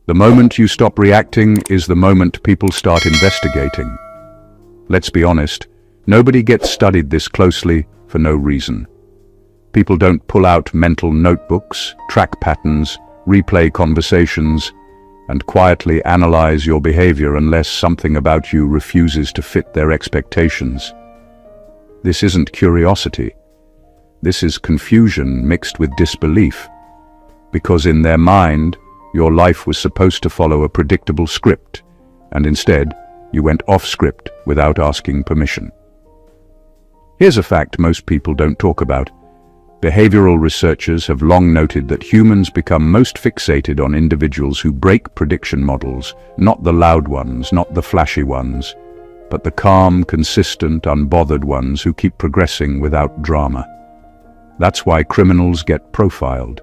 The moment you stop reacting is the moment people start investigating. Let's be honest, nobody gets studied this closely for no reason. People don't pull out mental notebooks, track patterns, replay conversations, and quietly analyze your behavior unless something about you refuses to fit their expectations. This isn't curiosity. This is confusion mixed with disbelief, because in their mind, your life was supposed to follow a predictable script, and instead, you went off script without asking permission. Here's a fact most people don't talk about. Behavioral researchers have long noted that humans become most fixated on individuals who break prediction models, not the loud ones, not the flashy ones, but the calm, consistent, unbothered ones who keep progressing without drama. That's why criminals get profiled.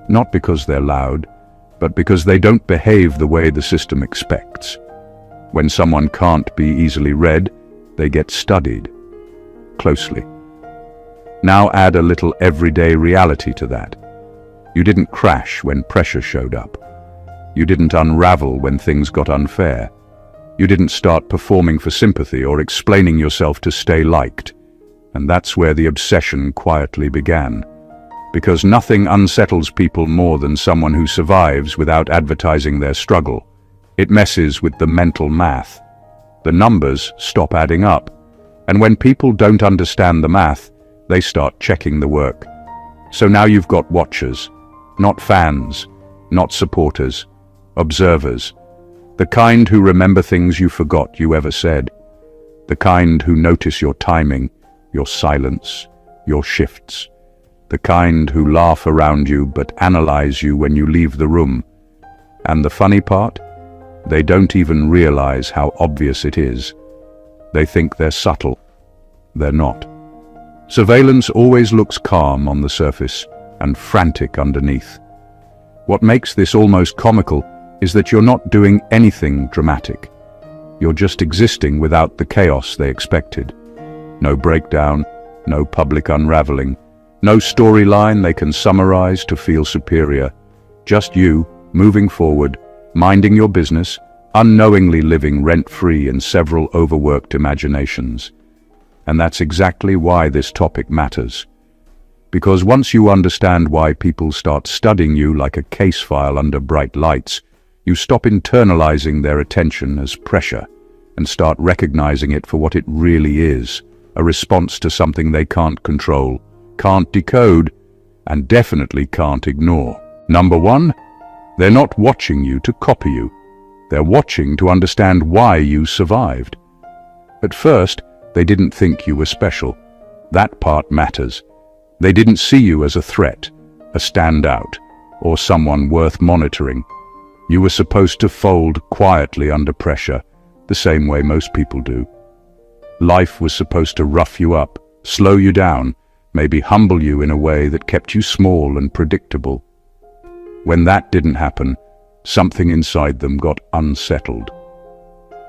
Not because they're loud, but because they don't behave the way the system expects. When someone can't be easily read, they get studied closely. Now add a little everyday reality to that. You didn't crash when pressure showed up. You didn't unravel when things got unfair. You didn't start performing for sympathy or explaining yourself to stay liked. And that's where the obsession quietly began. Because nothing unsettles people more than someone who survives without advertising their struggle. It messes with the mental math. The numbers stop adding up. And when people don't understand the math, they start checking the work. So now you've got watchers, not fans, not supporters, observers. The kind who remember things you forgot you ever said. The kind who notice your timing, your silence, your shifts. The kind who laugh around you but analyze you when you leave the room. And the funny part? They don't even realize how obvious it is. They think they're subtle. They're not. Surveillance always looks calm on the surface and frantic underneath. What makes this almost comical is that you're not doing anything dramatic. You're just existing without the chaos they expected. No breakdown, no public unraveling, no storyline they can summarize to feel superior. Just you, moving forward, minding your business, unknowingly living rent-free in several overworked imaginations. And that's exactly why this topic matters. Because once you understand why people start studying you like a case file under bright lights, you stop internalizing their attention as pressure and start recognizing it for what it really is, a response to something they can't control, can't decode, and definitely can't ignore. Number one, they're not watching you to copy you. They're watching to understand why you survived. At first, they didn't think you were special. That part matters. They didn't see you as a threat, a standout, or someone worth monitoring. You were supposed to fold quietly under pressure, the same way most people do. Life was supposed to rough you up, slow you down, maybe humble you in a way that kept you small and predictable. When that didn't happen, something inside them got unsettled.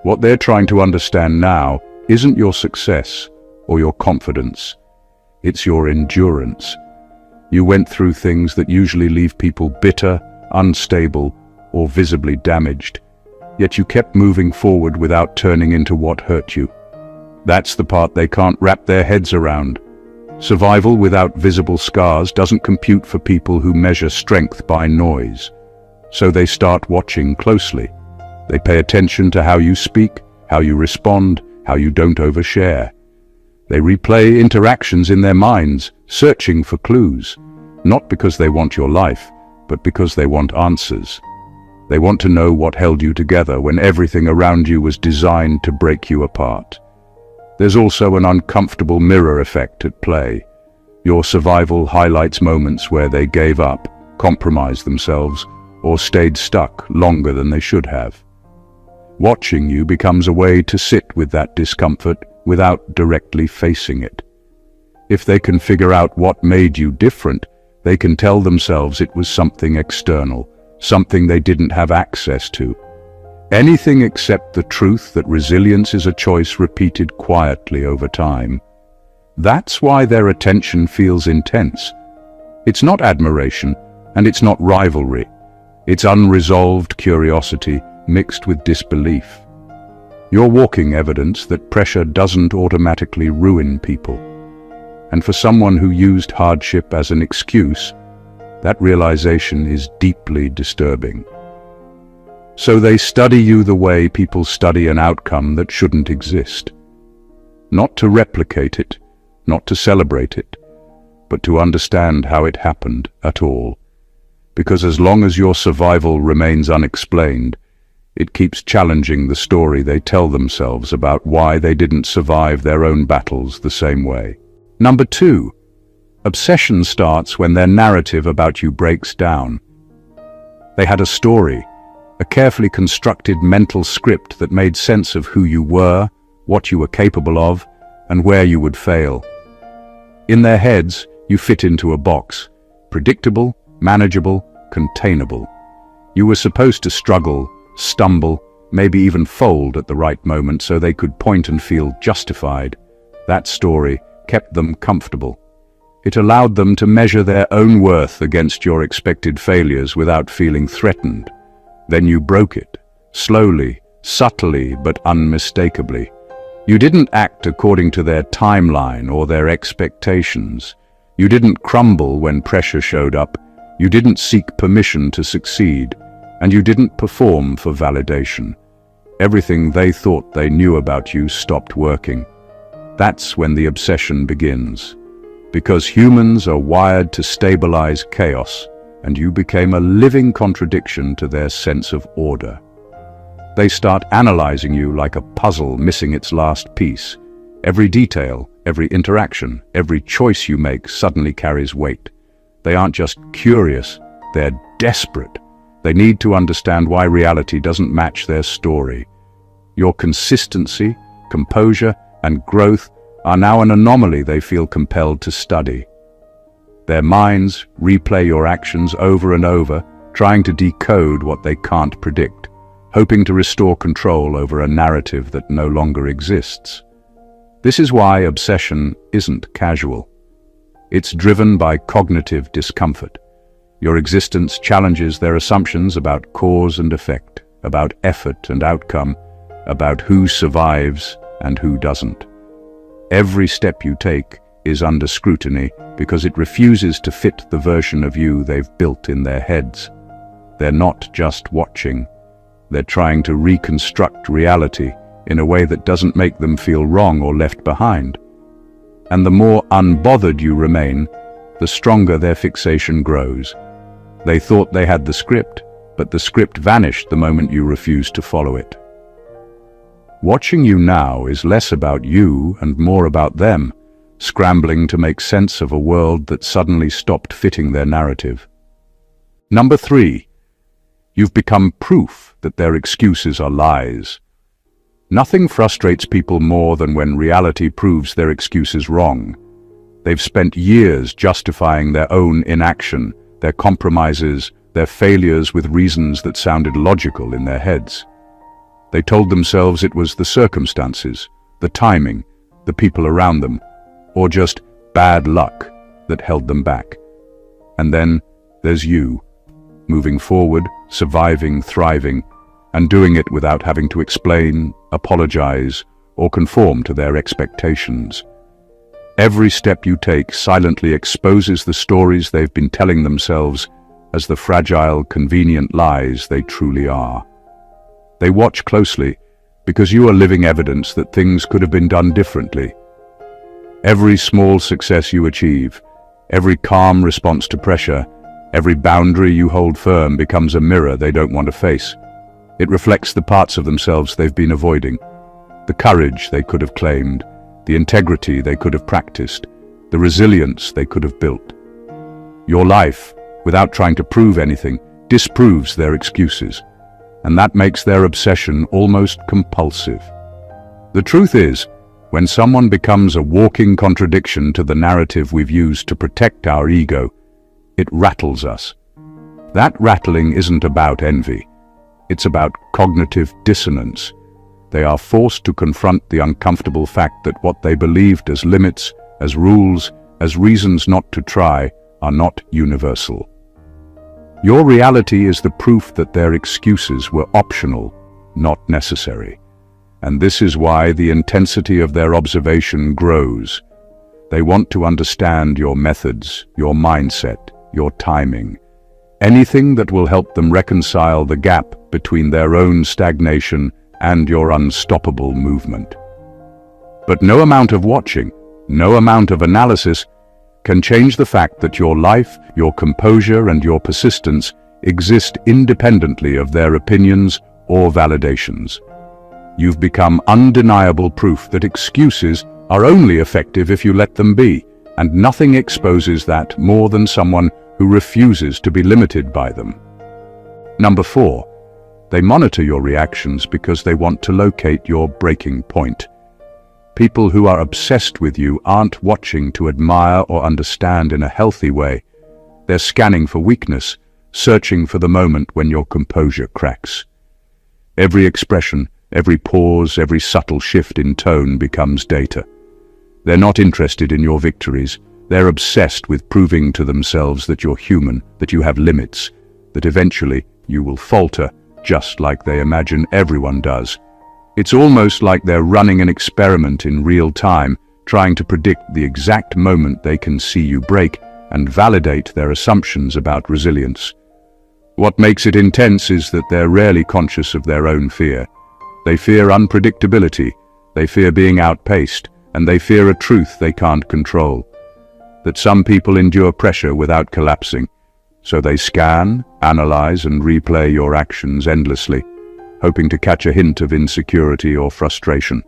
What they're trying to understand now isn't your success or your confidence. It's your endurance. You went through things that usually leave people bitter, unstable, or visibly damaged. Yet you kept moving forward without turning into what hurt you. That's the part they can't wrap their heads around. Survival without visible scars doesn't compute for people who measure strength by noise. So they start watching closely. They pay attention to how you speak, how you respond, how you don't overshare. They replay interactions in their minds, searching for clues, not because they want your life, but because they want answers. They want to know what held you together when everything around you was designed to break you apart. There's also an uncomfortable mirror effect at play. Your survival highlights moments where they gave up, compromised themselves, or stayed stuck longer than they should have. Watching you becomes a way to sit with that discomfort without directly facing it. If they can figure out what made you different, they can tell themselves it was something external, something they didn't have access to. Anything except the truth that resilience is a choice repeated quietly over time. That's why their attention feels intense. It's not admiration, and it's not rivalry. It's unresolved curiosity mixed with disbelief. You're walking evidence that pressure doesn't automatically ruin people. And for someone who used hardship as an excuse, that realization is deeply disturbing. So they study you the way people study an outcome that shouldn't exist. Not to replicate it, not to celebrate it, but to understand how it happened at all. Because as long as your survival remains unexplained, it keeps challenging the story they tell themselves about why they didn't survive their own battles the same way. Number 2, obsession starts when their narrative about you breaks down. They had a story, a carefully constructed mental script that made sense of who you were, what you were capable of, and where you would fail. In their heads, you fit into a box, predictable, manageable, containable. You were supposed to struggle, stumble, maybe even fold at the right moment so they could point and feel justified. That story kept them comfortable. It allowed them to measure their own worth against your expected failures without feeling threatened. Then you broke it, slowly, subtly, but unmistakably. You didn't act according to their timeline or their expectations. You didn't crumble when pressure showed up. You didn't seek permission to succeed. And you didn't perform for validation. Everything they thought they knew about you stopped working. That's when the obsession begins. Because humans are wired to stabilize chaos, and you became a living contradiction to their sense of order. They start analyzing you like a puzzle missing its last piece. Every detail, every interaction, every choice you make suddenly carries weight. They aren't just curious, they're desperate. They need to understand why reality doesn't match their story. Your consistency, composure, and growth are now an anomaly they feel compelled to study. Their minds replay your actions over and over, trying to decode what they can't predict, hoping to restore control over a narrative that no longer exists. This is why obsession isn't casual. It's driven by cognitive discomfort. Your existence challenges their assumptions about cause and effect, about effort and outcome, about who survives and who doesn't. Every step you take is under scrutiny because it refuses to fit the version of you they've built in their heads. They're not just watching. They're trying to reconstruct reality in a way that doesn't make them feel wrong or left behind. And the more unbothered you remain, the stronger their fixation grows. They thought they had the script, but the script vanished the moment you refused to follow it. Watching you now is less about you and more about them, scrambling to make sense of a world that suddenly stopped fitting their narrative. Number 3, you've become proof that their excuses are lies. Nothing frustrates people more than when reality proves their excuses wrong. They've spent years justifying their own inaction, their compromises, their failures with reasons that sounded logical in their heads. They told themselves it was the circumstances, the timing, the people around them, or just bad luck that held them back. And then there's you, moving forward, surviving, thriving, and doing it without having to explain, apologize, or conform to their expectations. Every step you take silently exposes the stories they've been telling themselves as the fragile, convenient lies they truly are. They watch closely because you are living evidence that things could have been done differently. Every small success you achieve, every calm response to pressure, every boundary you hold firm becomes a mirror they don't want to face. It reflects the parts of themselves they've been avoiding, the courage they could have claimed, the integrity they could have practiced, the resilience they could have built. Your life, without trying to prove anything, disproves their excuses, and that makes their obsession almost compulsive. The truth is, when someone becomes a walking contradiction to the narrative we've used to protect our ego, it rattles us. That rattling isn't about envy. It's about cognitive dissonance. They are forced to confront the uncomfortable fact that what they believed as limits, as rules, as reasons not to try, are not universal. Your reality is the proof that their excuses were optional, not necessary. And this is why the intensity of their observation grows. They want to understand your methods, your mindset, your timing, anything that will help them reconcile the gap between their own stagnation and your unstoppable movement. But no amount of watching, no amount of analysis can change the fact that your life, your composure, and your persistence exist independently of their opinions or validations. You've become undeniable proof that excuses are only effective if you let them be, and nothing exposes that more than someone who refuses to be limited by them. Number 4, they monitor your reactions because they want to locate your breaking point. People who are obsessed with you aren't watching to admire or understand in a healthy way. They're scanning for weakness, searching for the moment when your composure cracks. Every expression, every pause, every subtle shift in tone becomes data. They're not interested in your victories. They're obsessed with proving to themselves that you're human, that you have limits, that eventually you will falter, just like they imagine everyone does. It's almost like they're running an experiment in real time, trying to predict the exact moment they can see you break and validate their assumptions about resilience. What makes it intense is that they're rarely conscious of their own fear. They fear unpredictability, they fear being outpaced, and they fear a truth they can't control. That some people endure pressure without collapsing, so they scan, analyze, and replay your actions endlessly, hoping to catch a hint of insecurity or frustration.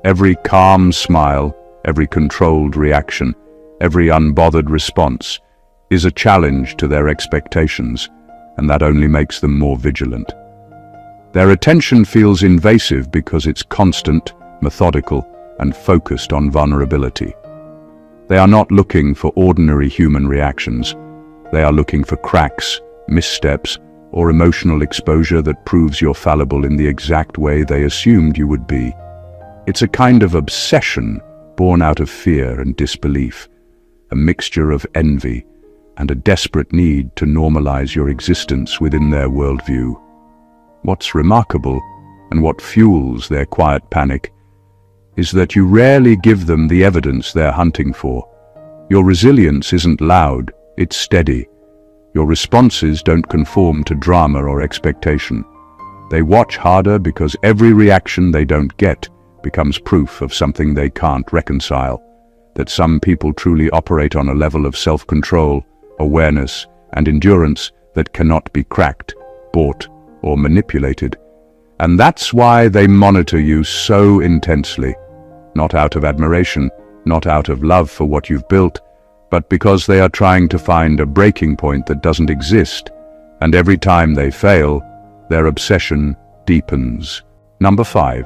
Every calm smile, every controlled reaction, every unbothered response is a challenge to their expectations, and that only makes them more vigilant. Their attention feels invasive because it's constant, methodical, and focused on vulnerability. They are not looking for ordinary human reactions. They are looking for cracks, missteps, or emotional exposure that proves you're fallible in the exact way they assumed you would be. It's a kind of obsession born out of fear and disbelief, a mixture of envy and a desperate need to normalize your existence within their worldview. What's remarkable, and what fuels their quiet panic, is that you rarely give them the evidence they're hunting for. Your resilience isn't loud, it's steady. Your responses don't conform to drama or expectation. They watch harder because every reaction they don't get becomes proof of something they can't reconcile, that some people truly operate on a level of self-control, awareness, and endurance that cannot be cracked, bought, or manipulated. And that's why they monitor you so intensely, not out of admiration, not out of love for what you've built, but because they are trying to find a breaking point that doesn't exist, and every time they fail, their obsession deepens. Number 5.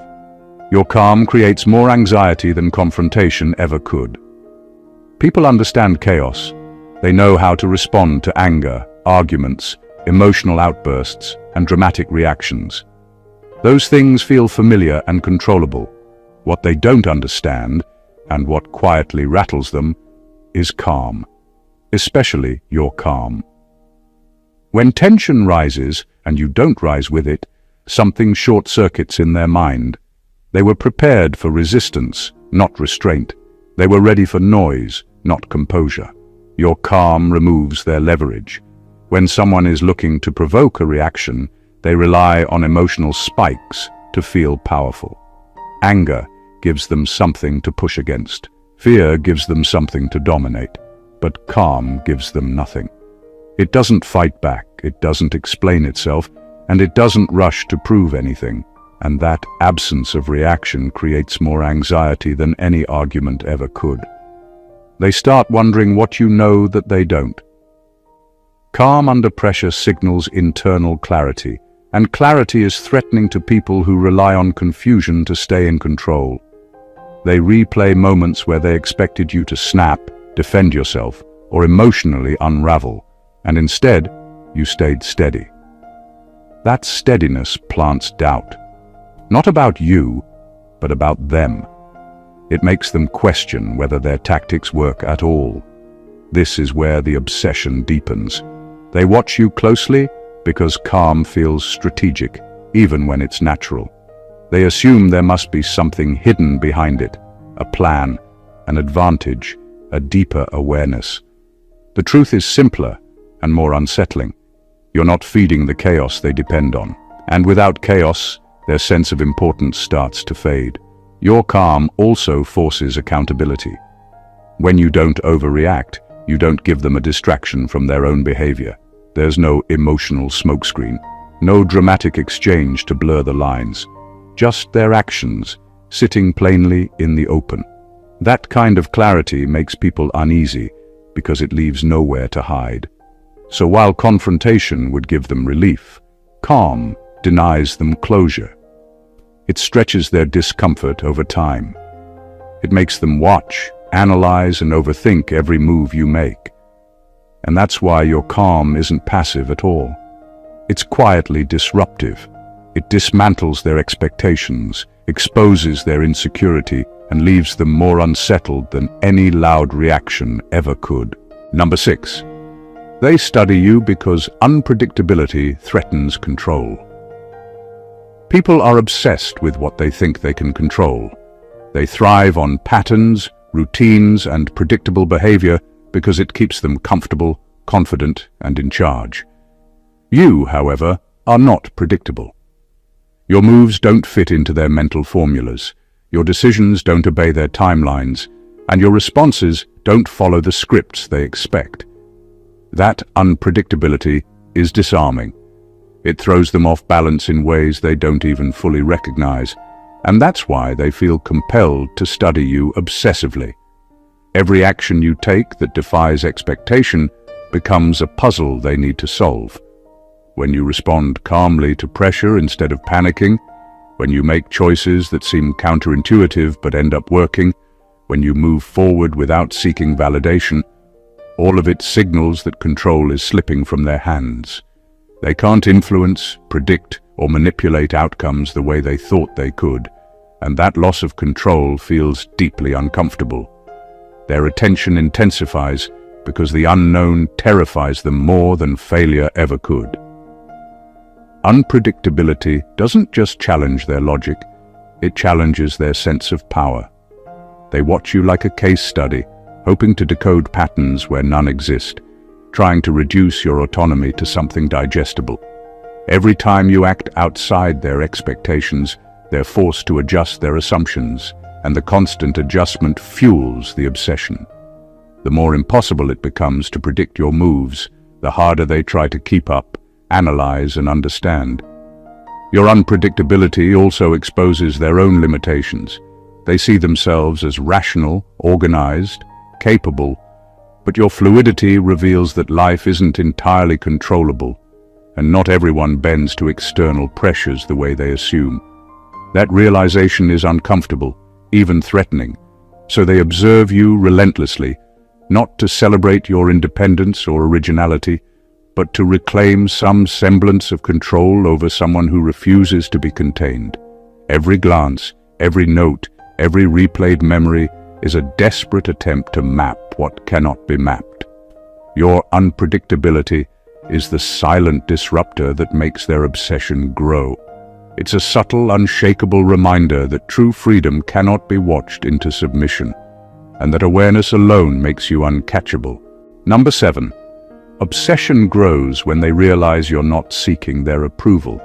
Your calm creates more anxiety than confrontation ever could. People understand chaos. They know how to respond to anger, arguments, emotional outbursts, and dramatic reactions. Those things feel familiar and controllable. What they don't understand, and what quietly rattles them, is calm, especially your calm. When tension rises, and you don't rise with it, something short-circuits in their mind. They were prepared for resistance, not restraint. They were ready for noise, not composure. Your calm removes their leverage. When someone is looking to provoke a reaction, they rely on emotional spikes to feel powerful. Anger gives them something to push against. Fear gives them something to dominate, but calm gives them nothing. It doesn't fight back, it doesn't explain itself, and it doesn't rush to prove anything. And that absence of reaction creates more anxiety than any argument ever could. They start wondering what you know that they don't. Calm under pressure signals internal clarity, and clarity is threatening to people who rely on confusion to stay in control. They replay moments where they expected you to snap, defend yourself, or emotionally unravel, and instead, you stayed steady. That steadiness plants doubt. Not about you, but about them. It makes them question whether their tactics work at all. This is where the obsession deepens. They watch you closely because calm feels strategic, even when it's natural. They assume there must be something hidden behind it, a plan, an advantage, a deeper awareness. The truth is simpler and more unsettling. You're not feeding the chaos they depend on. And without chaos, their sense of importance starts to fade. Your calm also forces accountability. When you don't overreact, you don't give them a distraction from their own behavior. There's no emotional smokescreen, no dramatic exchange to blur the lines. Just their actions, sitting plainly in the open. That kind of clarity makes people uneasy because it leaves nowhere to hide. So while confrontation would give them relief, calm denies them closure. It stretches their discomfort over time. It makes them watch, analyze, and overthink every move you make. And that's why your calm isn't passive at all. It's quietly disruptive. It dismantles their expectations, exposes their insecurity, and leaves them more unsettled than any loud reaction ever could. Number 6. They study you because unpredictability threatens control. People are obsessed with what they think they can control. They thrive on patterns, routines, and predictable behavior because it keeps them comfortable, confident, and in charge. You, however, are not predictable. Your moves don't fit into their mental formulas, your decisions don't obey their timelines, and your responses don't follow the scripts they expect. That unpredictability is disarming. It throws them off balance in ways they don't even fully recognize, and that's why they feel compelled to study you obsessively. Every action you take that defies expectation becomes a puzzle they need to solve. When you respond calmly to pressure instead of panicking, when you make choices that seem counterintuitive but end up working, when you move forward without seeking validation, all of it signals that control is slipping from their hands. They can't influence, predict, or manipulate outcomes the way they thought they could, and that loss of control feels deeply uncomfortable. Their attention intensifies because the unknown terrifies them more than failure ever could. Unpredictability doesn't just challenge their logic, it challenges their sense of power. They watch you like a case study, hoping to decode patterns where none exist, trying to reduce your autonomy to something digestible. Every time you act outside their expectations, they're forced to adjust their assumptions, and the constant adjustment fuels the obsession. The more impossible it becomes to predict your moves, the harder they try to keep up, analyze, and understand. Your unpredictability also exposes their own limitations. They see themselves as rational, organized, capable, but your fluidity reveals that life isn't entirely controllable, and not everyone bends to external pressures the way they assume. That realization is uncomfortable, even threatening, so they observe you relentlessly, not to celebrate your independence or originality, but to reclaim some semblance of control over someone who refuses to be contained. Every glance, every note, every replayed memory is a desperate attempt to map what cannot be mapped. Your unpredictability is the silent disruptor that makes their obsession grow. It's a subtle, unshakable reminder that true freedom cannot be watched into submission, and that awareness alone makes you uncatchable. Number 7. Obsession grows when they realize you're not seeking their approval.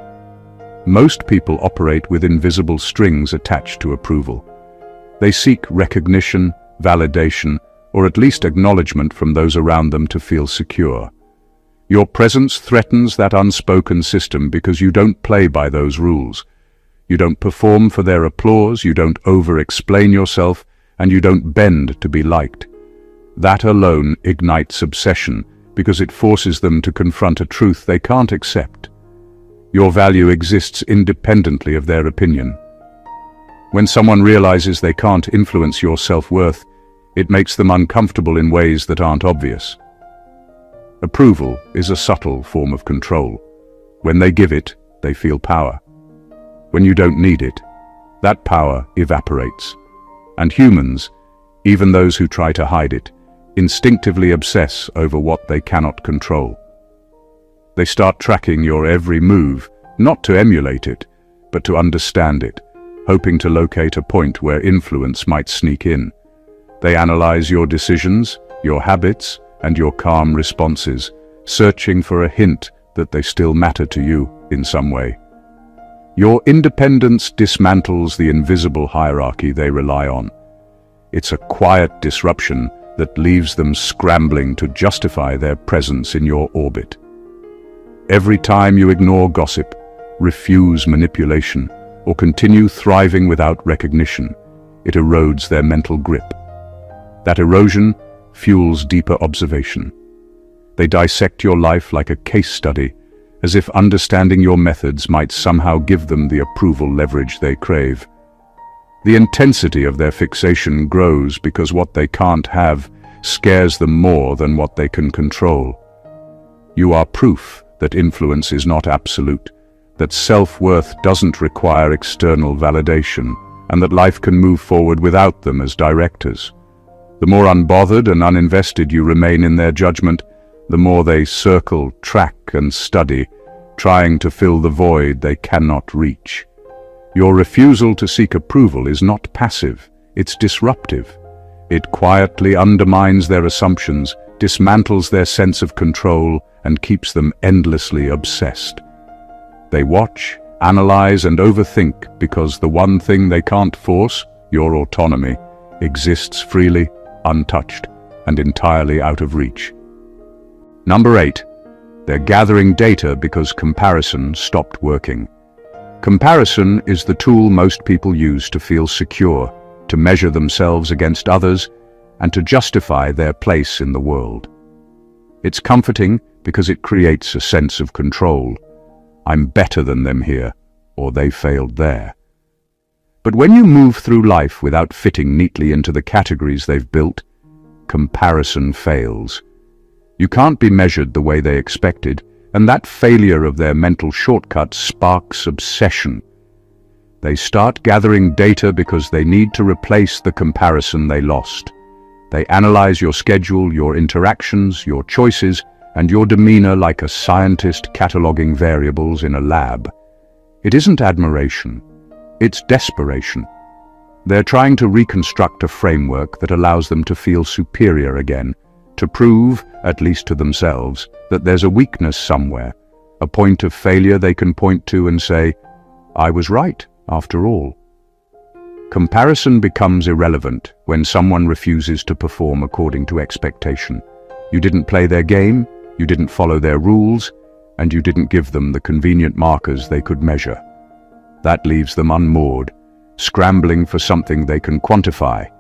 Most people operate with invisible strings attached to approval. They seek recognition, validation, or at least acknowledgement from those around them to feel secure. Your presence threatens that unspoken system because you don't play by those rules. You don't perform for their applause, you don't over-explain yourself, and you don't bend to be liked. That alone ignites obsession because it forces them to confront a truth they can't accept. Your value exists independently of their opinion. When someone realizes they can't influence your self-worth, it makes them uncomfortable in ways that aren't obvious. Approval is a subtle form of control. When they give it, they feel power. When you don't need it, that power evaporates. And humans, even those who try to hide it, instinctively obsess over what they cannot control. They start tracking your every move, not to emulate it, but to understand it, hoping to locate a point where influence might sneak in. They analyze your decisions, your habits, and your calm responses, searching for a hint that they still matter to you in some way. Your independence dismantles the invisible hierarchy they rely on. It's a quiet disruption that leaves them scrambling to justify their presence in your orbit. Every time you ignore gossip, refuse manipulation, or continue thriving without recognition, it erodes their mental grip. That erosion fuels deeper observation. They dissect your life like a case study, as if understanding your methods might somehow give them the approval leverage they crave. The intensity of their fixation grows because what they can't have scares them more than what they can control. You are proof that influence is not absolute, that self-worth doesn't require external validation, and that life can move forward without them as directors. The more unbothered and uninvested you remain in their judgment, the more they circle, track, and study, trying to fill the void they cannot reach. Your refusal to seek approval is not passive, it's disruptive. It quietly undermines their assumptions, dismantles their sense of control, and keeps them endlessly obsessed. They watch, analyze, and overthink because the one thing they can't force, your autonomy, exists freely, untouched, and entirely out of reach. Number 8. They're gathering data because comparison stopped working. Comparison is the tool most people use to feel secure, to measure themselves against others, and to justify their place in the world. It's comforting because it creates a sense of control. I'm better than them here, or they failed there. But when you move through life without fitting neatly into the categories they've built, comparison fails. You can't be measured the way they expected, and that failure of their mental shortcut sparks obsession. They start gathering data because they need to replace the comparison they lost. They analyze your schedule, your interactions, your choices, and your demeanor like a scientist cataloging variables in a lab. It isn't admiration, it's desperation. They're trying to reconstruct a framework that allows them to feel superior again, to prove, at least to themselves, that there's a weakness somewhere, a point of failure they can point to and say, I was right, after all. Comparison becomes irrelevant when someone refuses to perform according to expectation. You didn't play their game, you didn't follow their rules, and you didn't give them the convenient markers they could measure. That leaves them unmoored, scrambling for something they can quantify.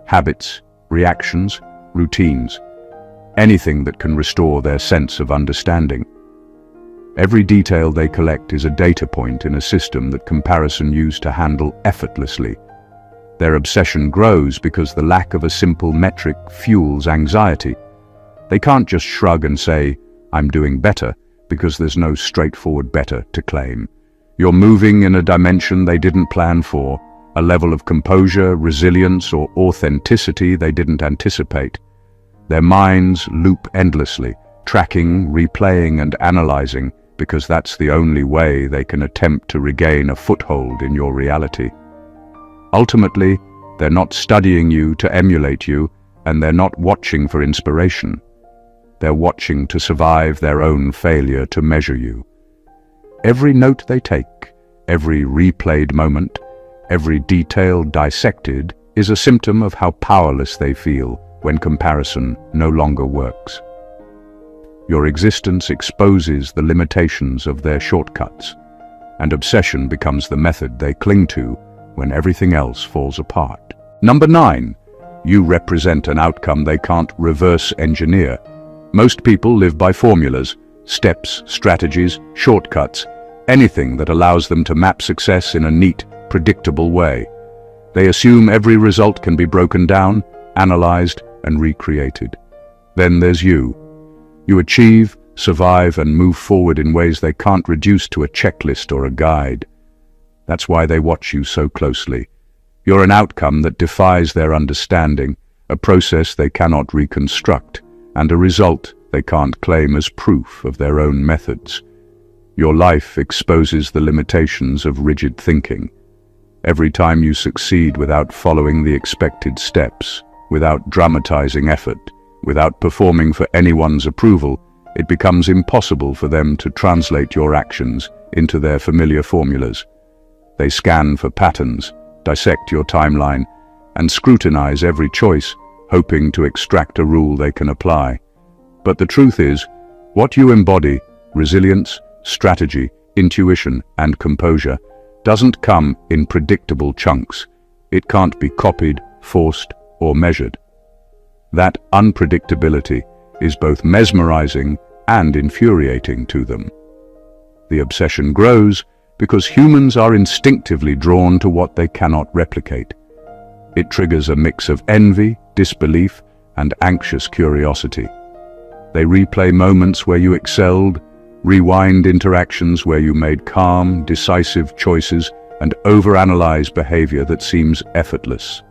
Habits, reactions, routines. Anything that can restore their sense of understanding. Every detail they collect is a data point in a system that comparison used to handle effortlessly. Their obsession grows because the lack of a simple metric fuels anxiety. They can't just shrug and say, I'm doing better, because there's no straightforward better to claim. You're moving in a dimension they didn't plan for, a level of composure, resilience, or authenticity they didn't anticipate. Their minds loop endlessly, tracking, replaying, and analyzing, because that's the only way they can attempt to regain a foothold in your reality. Ultimately, they're not studying you to emulate you, and they're not watching for inspiration. They're watching to survive their own failure to measure you. Every note they take, every replayed moment, every detail dissected is a symptom of how powerless they feel when comparison no longer works. Your existence exposes the limitations of their shortcuts, and obsession becomes the method they cling to when everything else falls apart. Number 9. You represent an outcome they can't reverse engineer. Most people live by formulas, steps, strategies, shortcuts, anything that allows them to map success in a neat, predictable way. They assume every result can be broken down, analyzed, and recreated. Then there's you. You achieve, survive, and move forward in ways they can't reduce to a checklist or a guide. That's why they watch you so closely. You're an outcome that defies their understanding, a process they cannot reconstruct, and a result they can't claim as proof of their own methods. Your life exposes the limitations of rigid thinking. Every time you succeed without following the expected steps, without dramatizing effort, without performing for anyone's approval, it becomes impossible for them to translate your actions into their familiar formulas. They scan for patterns, dissect your timeline, and scrutinize every choice, hoping to extract a rule they can apply. But the truth is, what you embody, resilience, strategy, intuition, and composure, doesn't come in predictable chunks. It can't be copied, forced, or measured. That unpredictability is both mesmerizing and infuriating to them. The obsession grows because humans are instinctively drawn to what they cannot replicate. It triggers a mix of envy, disbelief, and anxious curiosity. They replay moments where you excelled, rewind interactions where you made calm, decisive choices, and overanalyze behavior that seems effortless.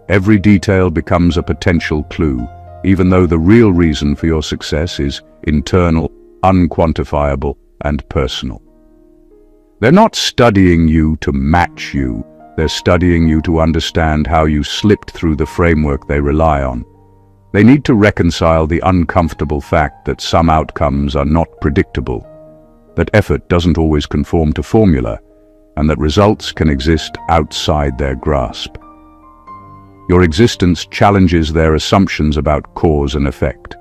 Every detail becomes a potential clue, even though the real reason for your success is internal, unquantifiable, and personal. They're not studying you to match you. They're studying you to understand how you slipped through the framework they rely on. They need to reconcile the uncomfortable fact that some outcomes are not predictable, that effort doesn't always conform to formula, and that results can exist outside their grasp. Your existence challenges their assumptions about cause and effect.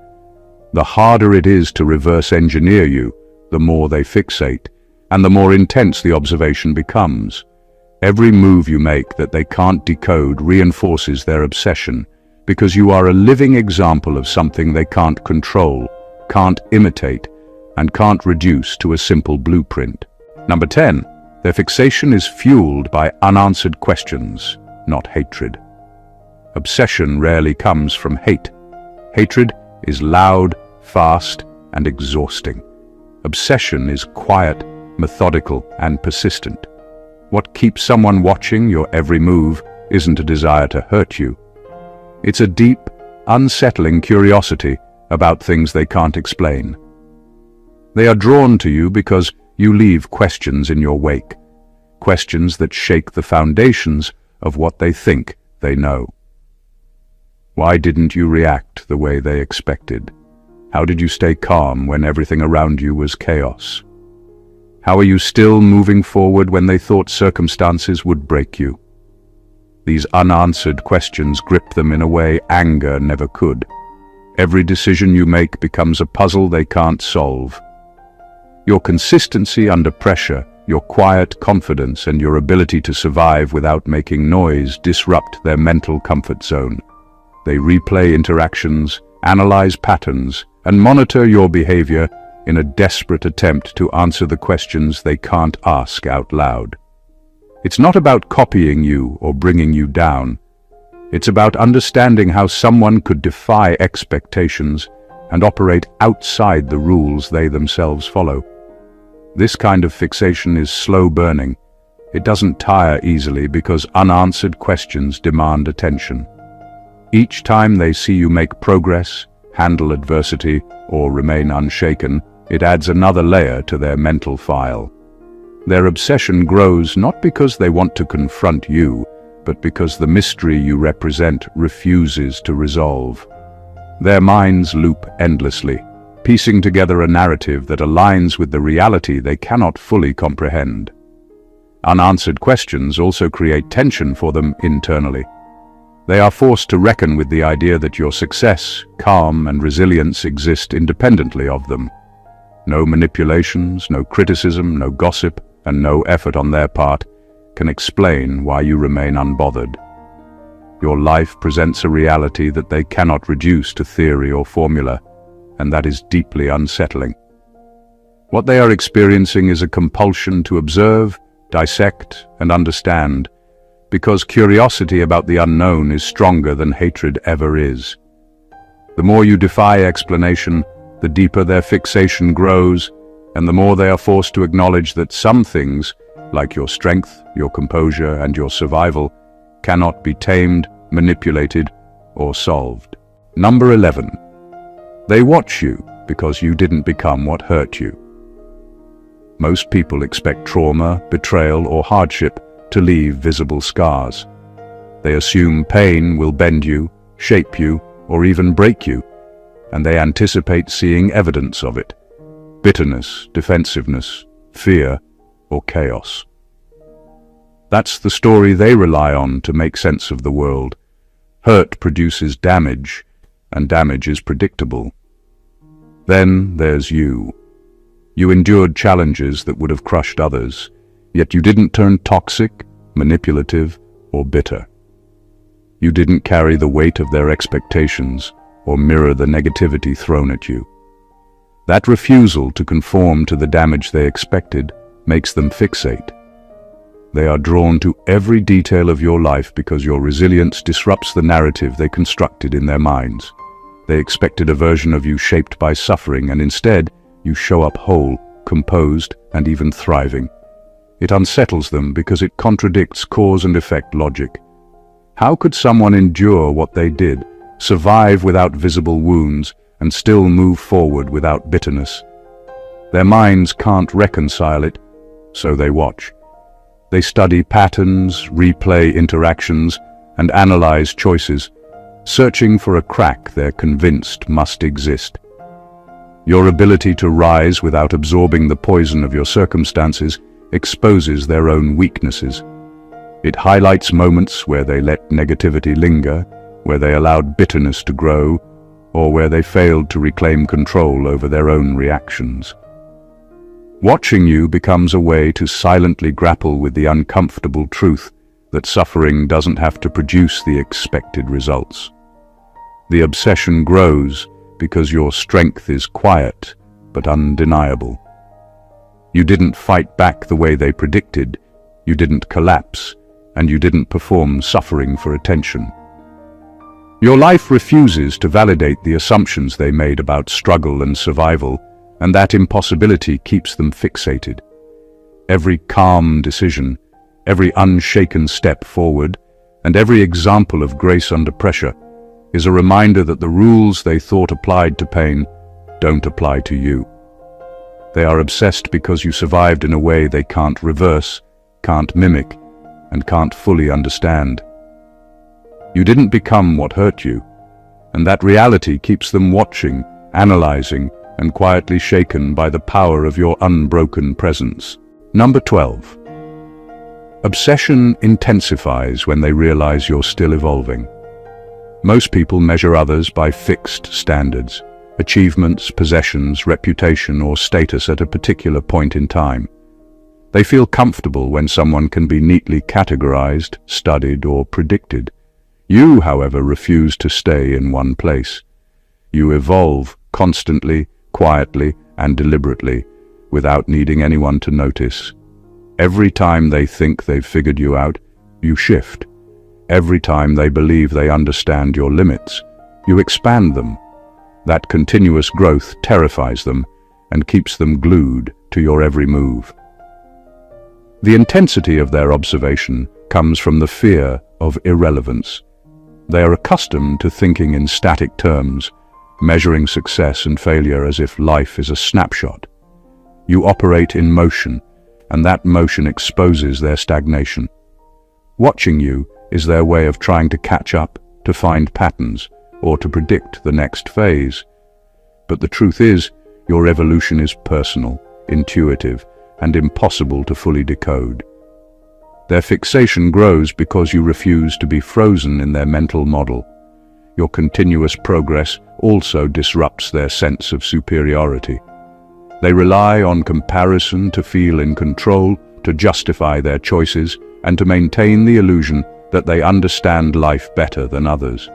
The harder it is to reverse engineer you, the more they fixate, and the more intense the observation becomes. Every move you make that they can't decode reinforces their obsession, because you are a living example of something they can't control, can't imitate, and can't reduce to a simple blueprint. Number 10. Their fixation is fueled by unanswered questions, not hatred. Obsession rarely comes from hate. Hatred is loud, fast, and exhausting. Obsession is quiet, methodical, and persistent. What keeps someone watching your every move isn't a desire to hurt you. It's a deep, unsettling curiosity about things they can't explain. They are drawn to you because you leave questions in your wake, questions that shake the foundations of what they think they know. Why didn't you react the way they expected? How did you stay calm when everything around you was chaos? How are you still moving forward when they thought circumstances would break you? These unanswered questions grip them in a way anger never could. Every decision you make becomes a puzzle they can't solve. Your consistency under pressure, your quiet confidence, and your ability to survive without making noise disrupt their mental comfort zone. They replay interactions, analyze patterns, and monitor your behavior in a desperate attempt to answer the questions they can't ask out loud. It's not about copying you or bringing you down. It's about understanding how someone could defy expectations and operate outside the rules they themselves follow. This kind of fixation is slow burning. It doesn't tire easily because unanswered questions demand attention. Each time they see you make progress, handle adversity, or remain unshaken, it adds another layer to their mental file. Their obsession grows not because they want to confront you, but because the mystery you represent refuses to resolve. Their minds loop endlessly, piecing together a narrative that aligns with the reality they cannot fully comprehend. Unanswered questions also create tension for them internally. They are forced to reckon with the idea that your success, calm, and resilience exist independently of them. No manipulations, no criticism, no gossip, and no effort on their part can explain why you remain unbothered. Your life presents a reality that they cannot reduce to theory or formula, and that is deeply unsettling. What they are experiencing is a compulsion to observe, dissect, and understand, because curiosity about the unknown is stronger than hatred ever is. The more you defy explanation, the deeper their fixation grows, and the more they are forced to acknowledge that some things, like your strength, your composure, and your survival, cannot be tamed, manipulated, or solved. Number 11. They watch you, because you didn't become what hurt you. Most people expect trauma, betrayal, or hardship to leave visible scars. They assume pain will bend you, shape you, or even break you, and they anticipate seeing evidence of it: bitterness, defensiveness, fear, or chaos. That's the story they rely on to make sense of the world. Hurt produces damage, and damage is predictable. Then there's you. You endured challenges that would have crushed others, yet you didn't turn toxic, manipulative, or bitter. You didn't carry the weight of their expectations or mirror the negativity thrown at you. That refusal to conform to the damage they expected makes them fixate. They are drawn to every detail of your life because your resilience disrupts the narrative they constructed in their minds. They expected a version of you shaped by suffering, and instead, you show up whole, composed, and even thriving. It unsettles them because it contradicts cause and effect logic. How could someone endure what they did, survive without visible wounds, and still move forward without bitterness? Their minds can't reconcile it, so they watch. They study patterns, replay interactions, and analyze choices, searching for a crack they're convinced must exist. Your ability to rise without absorbing the poison of your circumstances exposes their own weaknesses. It highlights moments where they let negativity linger, where they allowed bitterness to grow, or where they failed to reclaim control over their own reactions. Watching you becomes a way to silently grapple with the uncomfortable truth that suffering doesn't have to produce the expected results. The obsession grows because your strength is quiet but undeniable. You didn't fight back the way they predicted, you didn't collapse, and you didn't perform suffering for attention. Your life refuses to validate the assumptions they made about struggle and survival, and that impossibility keeps them fixated. Every calm decision, every unshaken step forward, and every example of grace under pressure is a reminder that the rules they thought applied to pain don't apply to you. They are obsessed because you survived in a way they can't reverse, can't mimic, and can't fully understand. You didn't become what hurt you, and that reality keeps them watching, analyzing, and quietly shaken by the power of your unbroken presence. Number 12. Obsession intensifies when they realize you're still evolving. Most people measure others by fixed standards, achievements, possessions, reputation, or status at a particular point in time. They feel comfortable when someone can be neatly categorized, studied, or predicted. You, however, refuse to stay in one place. You evolve constantly, quietly, and deliberately, without needing anyone to notice. Every time they think they've figured you out, you shift. Every time they believe they understand your limits, you expand them. That continuous growth terrifies them and keeps them glued to your every move. The intensity of their observation comes from the fear of irrelevance. They are accustomed to thinking in static terms, measuring success and failure as if life is a snapshot. You operate in motion, and that motion exposes their stagnation. Watching you is their way of trying to catch up, to find patterns, or to predict the next phase. But the truth is, your evolution is personal, intuitive, and impossible to fully decode. Their fixation grows because you refuse to be frozen in their mental model. Your continuous progress also disrupts their sense of superiority. They rely on comparison to feel in control, to justify their choices, and to maintain the illusion that they understand life better than others.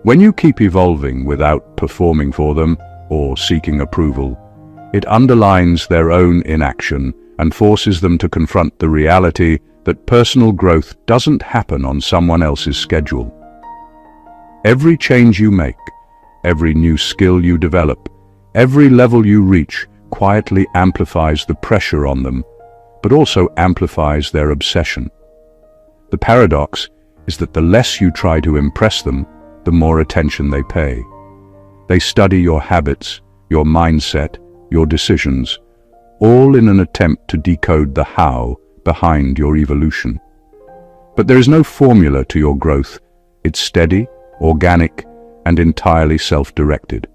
When you keep evolving without performing for them or seeking approval, it underlines their own inaction and forces them to confront the reality that personal growth doesn't happen on someone else's schedule. Every change you make, every new skill you develop, every level you reach quietly amplifies the pressure on them, but also amplifies their obsession. The paradox is that the less you try to impress them, the more attention they pay. They study your habits, your mindset, your decisions, all in an attempt to decode the how behind your evolution. But there is no formula to your growth. It's steady, organic, and entirely self-directed.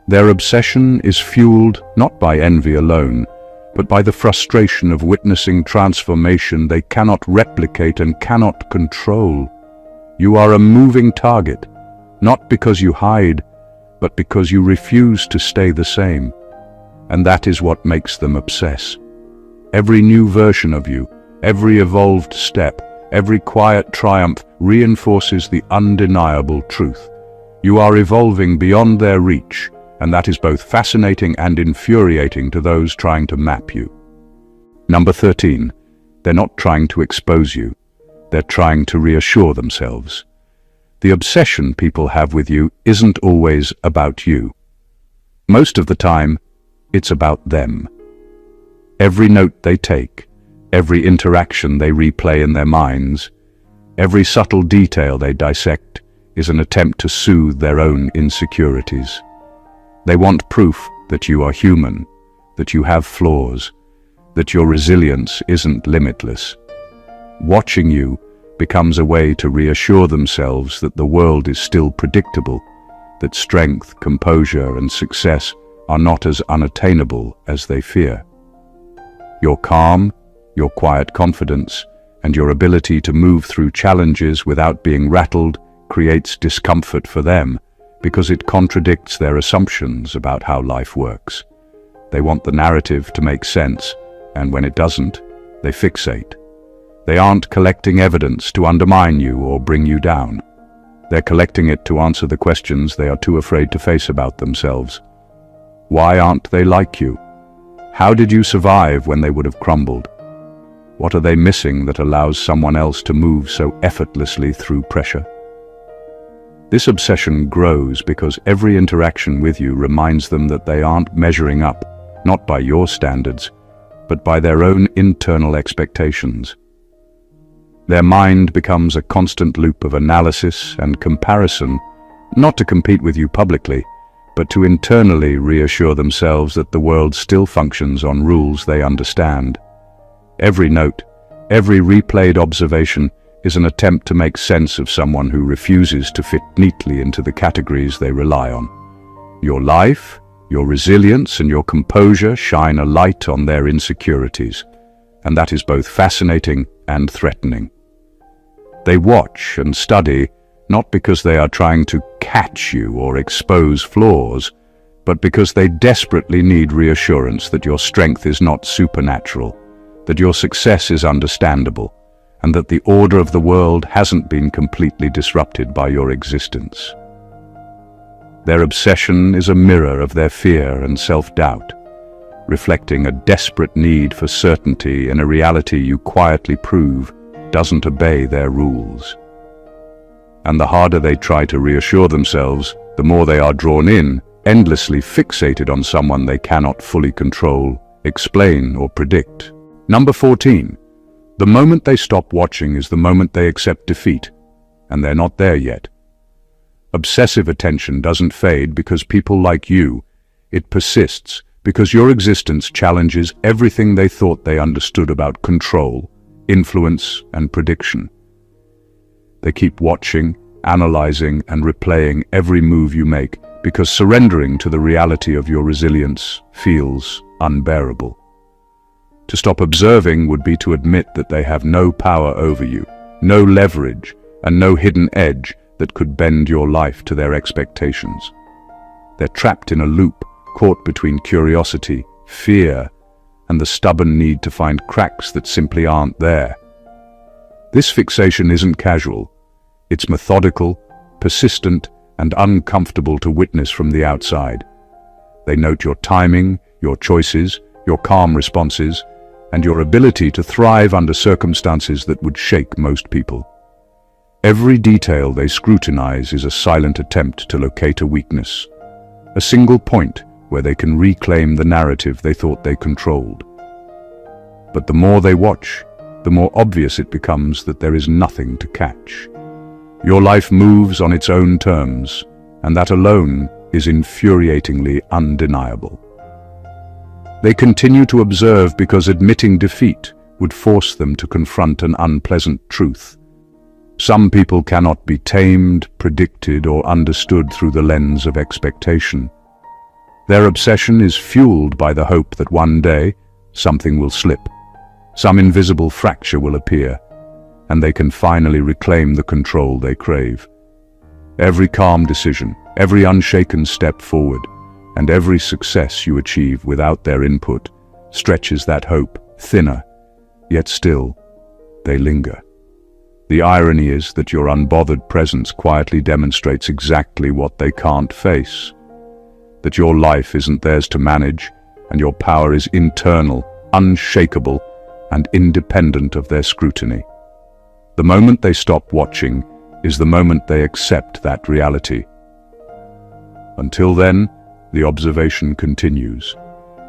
Their obsession is fueled not by envy alone, but by the frustration of witnessing transformation they cannot replicate and cannot control. You are a moving target, not because you hide, but because you refuse to stay the same. And that is what makes them obsess. Every new version of you, every evolved step, every quiet triumph reinforces the undeniable truth. You are evolving beyond their reach, and that is both fascinating and infuriating to those trying to map you. Number 13. They're not trying to expose you. They're trying to reassure themselves. The obsession people have with you isn't always about you. Most of the time, it's about them. Every note they take, every interaction they replay in their minds, every subtle detail they dissect is an attempt to soothe their own insecurities. They want proof that you are human, that you have flaws, that your resilience isn't limitless. Watching you becomes a way to reassure themselves that the world is still predictable, that strength, composure, and success are not as unattainable as they fear. Your calm, your quiet confidence, and your ability to move through challenges without being rattled creates discomfort for them because it contradicts their assumptions about how life works. They want the narrative to make sense, and when it doesn't, they fixate. They aren't collecting evidence to undermine you or bring you down. They're collecting it to answer the questions they are too afraid to face about themselves. Why aren't they like you? How did you survive when they would have crumbled? What are they missing that allows someone else to move so effortlessly through pressure? This obsession grows because every interaction with you reminds them that they aren't measuring up, not by your standards, but by their own internal expectations. Their mind becomes a constant loop of analysis and comparison, not to compete with you publicly, but to internally reassure themselves that the world still functions on rules they understand. Every note, every replayed observation is an attempt to make sense of someone who refuses to fit neatly into the categories they rely on. Your life, your resilience, and your composure shine a light on their insecurities, and that is both fascinating and threatening. They watch and study not because they are trying to catch you or expose flaws, but because they desperately need reassurance that your strength is not supernatural, that your success is understandable, and that the order of the world hasn't been completely disrupted by your existence. Their obsession is a mirror of their fear and self-doubt, reflecting a desperate need for certainty in a reality you quietly prove doesn't obey their rules. And the harder they try to reassure themselves, the more they are drawn in, endlessly fixated on someone they cannot fully control, explain, or predict. Number 14. The moment they stop watching is the moment they accept defeat, and they're not there yet. Obsessive attention doesn't fade because people like you. It persists because your existence challenges everything they thought they understood about control, influence, and prediction. They keep watching, analyzing, and replaying every move you make because surrendering to the reality of your resilience feels unbearable. To stop observing would be to admit that they have no power over you, no leverage, and no hidden edge that could bend your life to their expectations. They're trapped in a loop, caught between curiosity, fear, and the stubborn need to find cracks that simply aren't there. This fixation isn't casual. It's methodical, persistent, and uncomfortable to witness from the outside. They note your timing, your choices, your calm responses, and your ability to thrive under circumstances that would shake most people. Every detail they scrutinize is a silent attempt to locate a weakness, a single point where they can reclaim the narrative they thought they controlled. But the more they watch, the more obvious it becomes that there is nothing to catch. Your life moves on its own terms, and that alone is infuriatingly undeniable. They continue to observe because admitting defeat would force them to confront an unpleasant truth. Some people cannot be tamed, predicted, or understood through the lens of expectation. Their obsession is fueled by the hope that one day something will slip, some invisible fracture will appear, and they can finally reclaim the control they crave. Every calm decision, every unshaken step forward, and every success you achieve without their input stretches that hope thinner, yet still, they linger. The irony is that your unbothered presence quietly demonstrates exactly what they can't face. That your life isn't theirs to manage, and your power is internal, unshakable, and independent of their scrutiny. The moment they stop watching is the moment they accept that reality. Until then, the observation continues,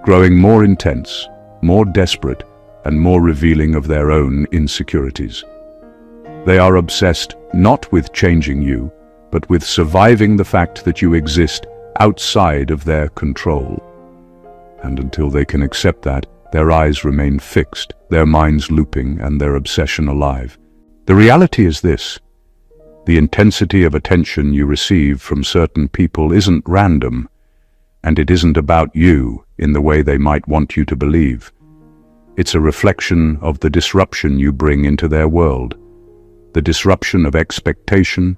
growing more intense, more desperate, and more revealing of their own insecurities. They are obsessed not with changing you, but with surviving the fact that you exist outside of their control. And until they can accept that, their eyes remain fixed, their minds looping, and their obsession alive. The reality is this: the intensity of attention you receive from certain people isn't random, and it isn't about you in the way they might want you to believe. It's a reflection of the disruption you bring into their world, the disruption of expectation,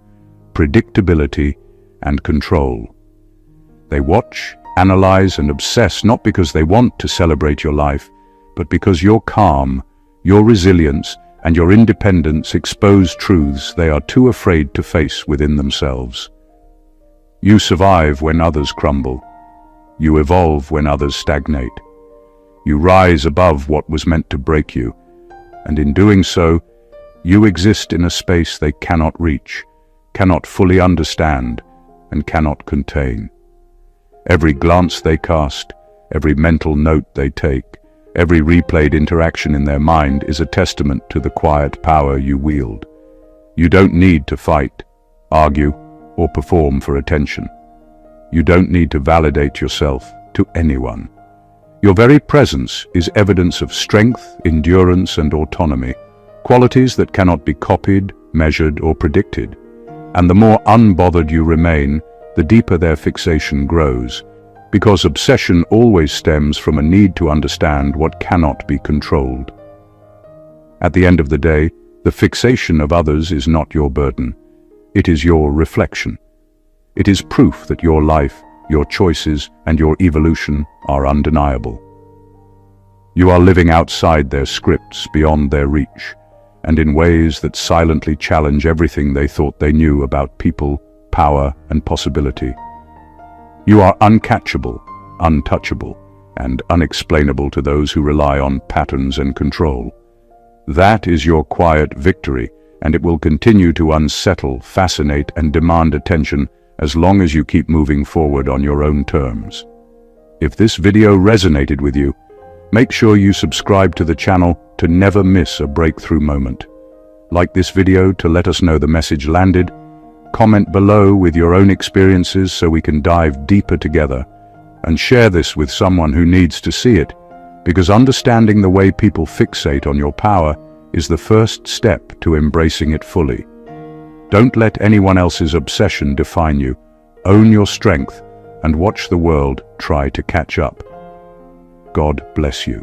predictability, and control. They watch, analyze, and obsess not because they want to celebrate your life, but because your calm, your resilience, and your independence expose truths they are too afraid to face within themselves. You survive when others crumble. You evolve when others stagnate. You rise above what was meant to break you, and in doing so, you exist in a space they cannot reach, cannot fully understand, and cannot contain. Every glance they cast, every mental note they take, every replayed interaction in their mind is a testament to the quiet power you wield. You don't need to fight, argue, or perform for attention. You don't need to validate yourself to anyone. Your very presence is evidence of strength, endurance, and autonomy, qualities that cannot be copied, measured, or predicted. And the more unbothered you remain, the deeper their fixation grows, because obsession always stems from a need to understand what cannot be controlled. At the end of the day, the fixation of others is not your burden. It is your reflection. It is proof that your life, your choices, and your evolution are undeniable. You are living outside their scripts, beyond their reach, and in ways that silently challenge everything they thought they knew about people, power, and possibility. You are uncatchable, untouchable, and unexplainable to those who rely on patterns and control. That is your quiet victory, and it will continue to unsettle, fascinate, and demand attention as long as you keep moving forward on your own terms. If this video resonated with you, make sure you subscribe to the channel to never miss a breakthrough moment. Like this video to let us know the message landed. Comment below with your own experiences so we can dive deeper together, and share this with someone who needs to see it, because understanding the way people fixate on your power is the first step to embracing it fully. Don't let anyone else's obsession define you. Own your strength and watch the world try to catch up. God bless you.